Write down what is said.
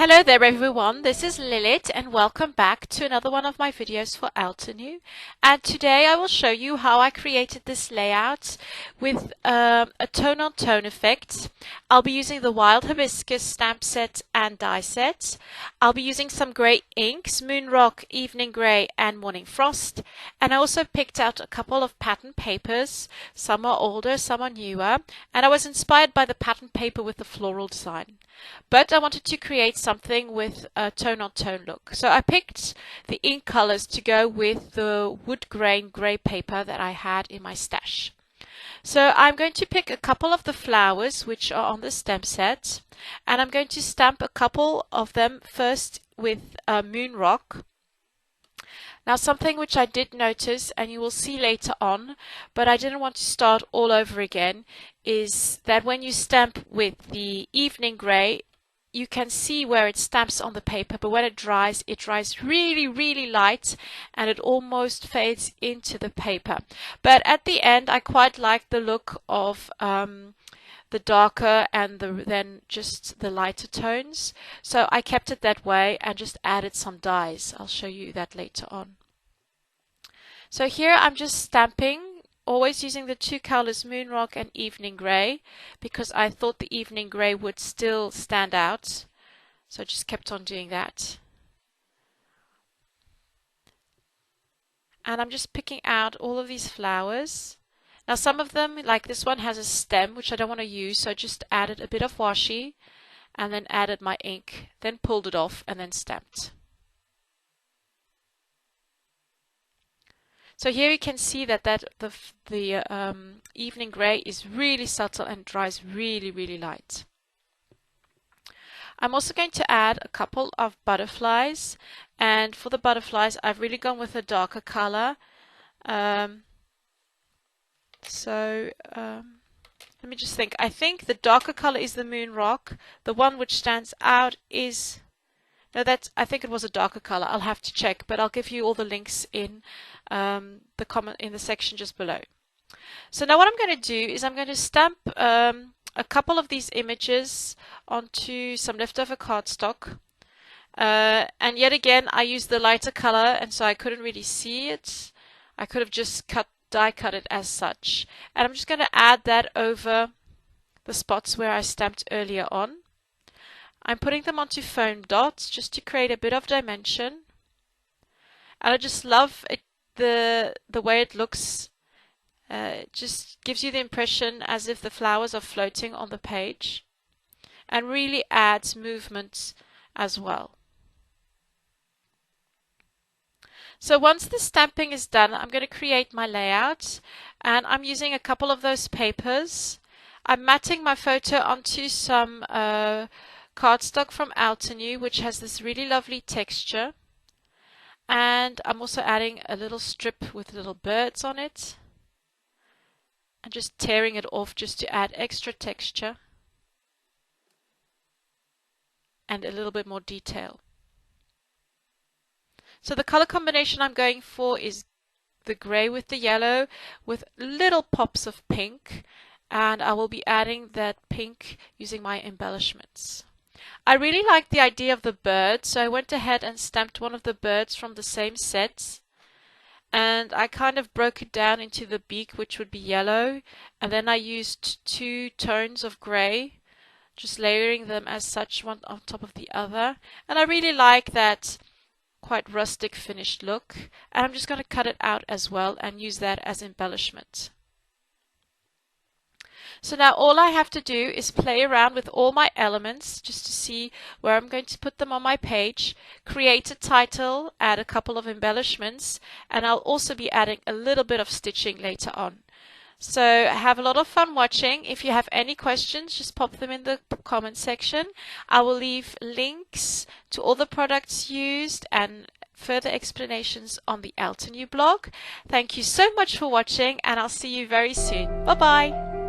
Hello there everyone, this is Lilith and welcome back to another one of my videos for Altenew. And today I will show you how I created this layout with a tone-on-tone effect. I'll be using the Wild Hibiscus Stamp set and die set. I'll be using some grey inks, Moon Rock, Evening Grey and Morning Frost. And I also picked out a couple of pattern papers. Some are older, some are newer. And I was inspired by the pattern paper with the floral design. But I wanted to create something with a tone-on-tone look. So I picked the ink colors to go with the wood grain grey paper that I had in my stash. So I'm going to pick a couple of the flowers which are on the stem set, and I'm going to stamp a couple of them first with Moon Rock. Now something which I did notice, and you will see later on, but I didn't want to start all over again, is that when you stamp with the Evening Grey, you can see where it stamps on the paper, but when it dries really, really light, and it almost fades into the paper. But at the end, I quite like the look of the darker and then just the lighter tones. So I kept it that way and just added some dyes. I'll show you that later on. So here I'm just stamping, always using the two colors Moon Rock and Evening Grey, because I thought the Evening Grey would still stand out. So I just kept on doing that. And I'm just picking out all of these flowers. Now some of them, like this one, has a stem which I don't want to use, so I just added a bit of washi and then added my ink, then pulled it off and then stamped. So here you can see that the Evening Grey is really subtle and dries really, really light. I'm also going to add a couple of butterflies, and for the butterflies I've really gone with a darker color. Let me just think. I think the darker color is the Moon Rock. The one which stands out is... No, I think it was a darker color. I'll have to check, but I'll give you all the links in the comment in the section just below. So now what I'm going to do is I'm going to stamp a couple of these images onto some leftover cardstock. And yet again, I used the lighter color, and so I couldn't really see it. I could have just die cut it as such. And I'm just going to add that over the spots where I stamped earlier on. I'm putting them onto foam dots just to create a bit of dimension. And I just love it, the way it looks. It just gives you the impression as if the flowers are floating on the page, and really adds movement as well. So once the stamping is done, I'm going to create my layout, and I'm using a couple of those papers. I'm matting my photo onto some cardstock from Altenew, which has this really lovely texture, and I'm also adding a little strip with little birds on it and just tearing it off just to add extra texture and a little bit more detail. So the color combination I'm going for is the grey with the yellow with little pops of pink, and I will be adding that pink using my embellishments. I really liked the idea of the bird, so I went ahead and stamped one of the birds from the same set, and I kind of broke it down into the beak, which would be yellow, and then I used two tones of grey, just layering them as such, one on top of the other. And I really like that quite rustic finished look, and I'm just going to cut it out as well and use that as embellishment. So now all I have to do is play around with all my elements just to see where I'm going to put them on my page, create a title, add a couple of embellishments, and I'll also be adding a little bit of stitching later on. So have a lot of fun watching. If you have any questions, just pop them in the comment section. I will leave links to all the products used and further explanations on the Altenew blog. Thank you so much for watching, and I'll see you very soon. Bye bye.